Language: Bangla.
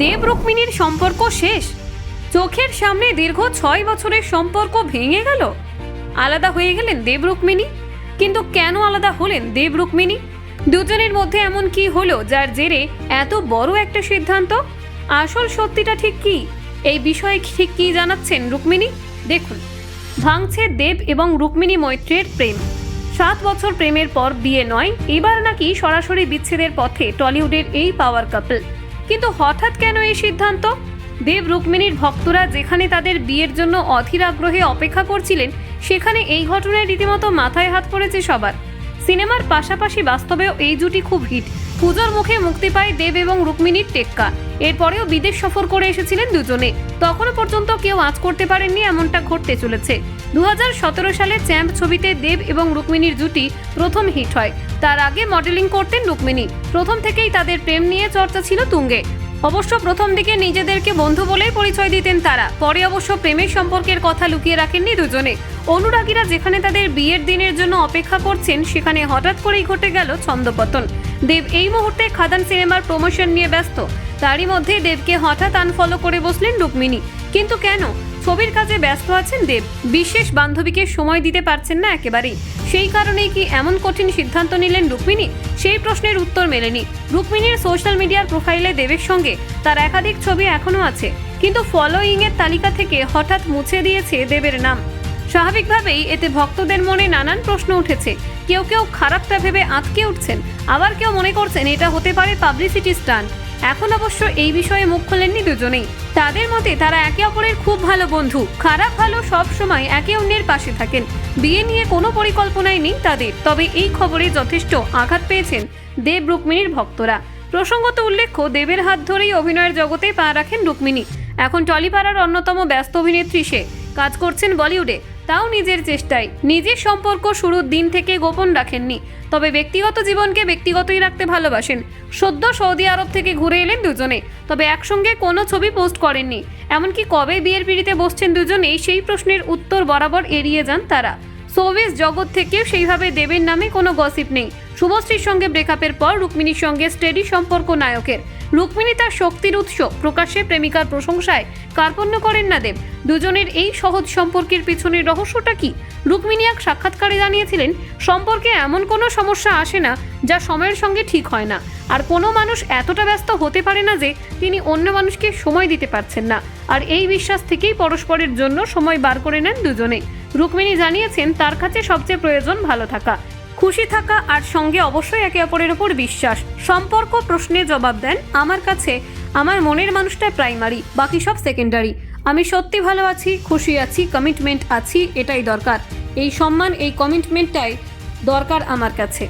দেব রুক্মিণীর সম্পর্ক শেষ। চোখের সামনে দীর্ঘ 6 বছরের সম্পর্ক ভেঙে গেল। আলাদা হয়ে গেলেন দেব রুক্মিণী। কিন্তু কেন আলাদা হলেন দেব রুক্মিণী? দুজনের মধ্যে এমন কি হলো যার জেরে এত বড় একটা সিদ্ধান্ত? আসল সত্যিটা ঠিক কি? এই বিষয়ে ঠিক কি জানাচ্ছেন রুক্মিণী? দেখুন, ভাঙছে দেব এবং রুক্মিণী মৈত্রের প্রেম। 7 বছর প্রেমের পর বিয়ে নয়, এবার নাকি সরাসরি বিচ্ছেদের পথে টলিউডের এই পাওয়ার কাপল। কিন্তু হঠাৎ কেন এই সিদ্ধান্ত? দেব রুক্মিণীর ভক্তরা যেখানে তাদের বিয়ের জন্য অধীর আগ্রহে অপেক্ষা করছিলেন, সেখানে এই ঘটনায় রীতিমতো মাথায় হাত পড়েছে সবার। সিনেমার পাশাপাশি বাস্তবেও এই জুটি খুব হিট। পুজোর মুখে মুক্তি পায় দেব এবং রুক্মিণীর টেক্কা। এরপরেও বিদেশ সফর করে এসেছিলেন দুজনে। তখনও পর্যন্ত কেউ আঁচ করতে পারেননি এমনটা ঘটতে চলেছে। 2017 সালে চ্যাম্প ছবিতে দেব এবং রুক্মিণীর জুটি প্রথম হিট হয়। তার আগে মডেলিং করতেন রুক্মিণী। প্রথম থেকেই তাদের প্রেম নিয়ে চর্চা ছিল তুঙ্গে। অবশ্য প্রথম দিকে নিজেদেরকে বন্ধু বলেই পরিচয় দিতেন তারা। পরে অবশ্য প্রেমের সম্পর্কের কথা লুকিয়ে রাখেননি দুজনে। অনুরাগীরা যেখানে তাদের বিয়ের দিনের জন্য অপেক্ষা করছেন, সেখানে হঠাৎ করেই ঘটে গেল ছন্দপতন। দেব এই মুহূর্তে খাদান সিনেমার প্রমোশন নিয়ে ব্যস্ত। তারই মধ্যে দেবকে হঠাৎ আনফলো করে বসলেন রুক্মিণী। কিন্তু কেন? ছবির কাজে ব্যস্ত আছেন দেব। বিশেষ বান্ধবীকে সময় দিতে পারছেন না একেবারেই। সেই কারণেই কি এমন কঠিন সিদ্ধান্ত নিলেন রুক্মিণী? সেই প্রশ্নের উত্তর মেলেনি। রুক্মিণীর সোশ্যাল মিডিয়ার প্রোফাইলে দেবের সঙ্গে তার একাধিক ছবি এখনও আছে, কিন্তু ফলোয়িং এর তালিকা থেকে হঠাৎ মুছে দিয়েছে দেবের নাম। স্বাভাবিকভাবেই এতে ভক্তদের মনে নানান প্রশ্ন উঠেছে। কেউ কেউ খারাপটা ভেবে আঁতকে উঠছেন, আবার কেউ মনে করছেন এটা হতে পারে পাবলিসিটি স্টান্ট। এখন অবশ্য এই বিষয়ে মুখ খোলেননি দুজনেই। তাদের মতে তারা একে অপরের খুব ভালো বন্ধু। খারাপ ভালো সব সময় একে অন্যের পাশে থাকেন। বিয়ে নিয়ে কোনো পরিকল্পনাই নেই তাদের। তবে এই খবরে যথেষ্ট আঘাত পেয়েছেন দেব রুক্মিণীর ভক্তরা। প্রসঙ্গত উল্লেখ্য, দেবের হাত ধরেই অভিনয়ের জগতে পা রাখেন রুক্মিণী। এখন টলিপাড়ার অন্যতম ব্যস্ত অভিনেত্রী সে। কাজ করছেন বলিউডে, তাও নিজের চেষ্টায়। নিজের সম্পর্ক শুরুর দিন থেকে গোপন রাখেননি, তবে ব্যক্তিগত জীবনকে ব্যক্তিগতই রাখতে ভালোবাসেন। সদ্য সৌদি আরব থেকে ঘুরে এলেন দুজনে, তবে একসঙ্গে কোনো ছবি পোস্ট করেননি। এমনকি কবে বিয়ের পিঁড়িতে বসছেন দুজনেই, সেই প্রশ্নের উত্তর বরাবর এড়িয়ে যান তারা। শোবিজ জগৎ থেকেও সেইভাবে দেবের নামে কোনো গসিপ নেই। শুভশ্রীর সঙ্গে ব্রেকআপের পর রুক্মিণীর সঙ্গে স্টেডি সম্পর্ক নায়কের। রুক্মিণী তার শক্তির উৎস। প্রকাশ্যে প্রেমিকার প্রশংসায় কার্পণ্য করেন না দেব। দুজনের এই সহজ সম্পর্কের পিছনের রহস্যটা কি? রুক্মিণী এক সাক্ষাৎকারে জানিয়েছিলেন, সম্পর্কে এমন কোনো সমস্যা আসে না যা সময়ের সঙ্গে ঠিক হয় না। আর কোনো মানুষ এতটা ব্যস্ত হতে পারে না যে তিনি অন্য মানুষকে সময় দিতে পারছেন না। আর এই বিশ্বাস থেকেই পরস্পরের জন্য সময় বার করে নেন দুজনে। রুক্মিণী জানিয়েছেন, তার কাছে সবচেয়ে প্রয়োজন ভালো থাকা, খুশি থাকা, আর সঙ্গে অবশ্যই একে অপরের ওপর বিশ্বাস। সম্পর্ক প্রশ্নে জবাব দেন, আমার কাছে আমার মনের মানুষটা প্রাইমারি, বাকি সব সেকেন্ডারি। আমি সত্যি ভালো আছি, খুশি আছি, কমিটমেন্ট আছি, এটাই দরকার। এই সম্মান, এই কমিটমেন্টটাই দরকার আমার কাছে।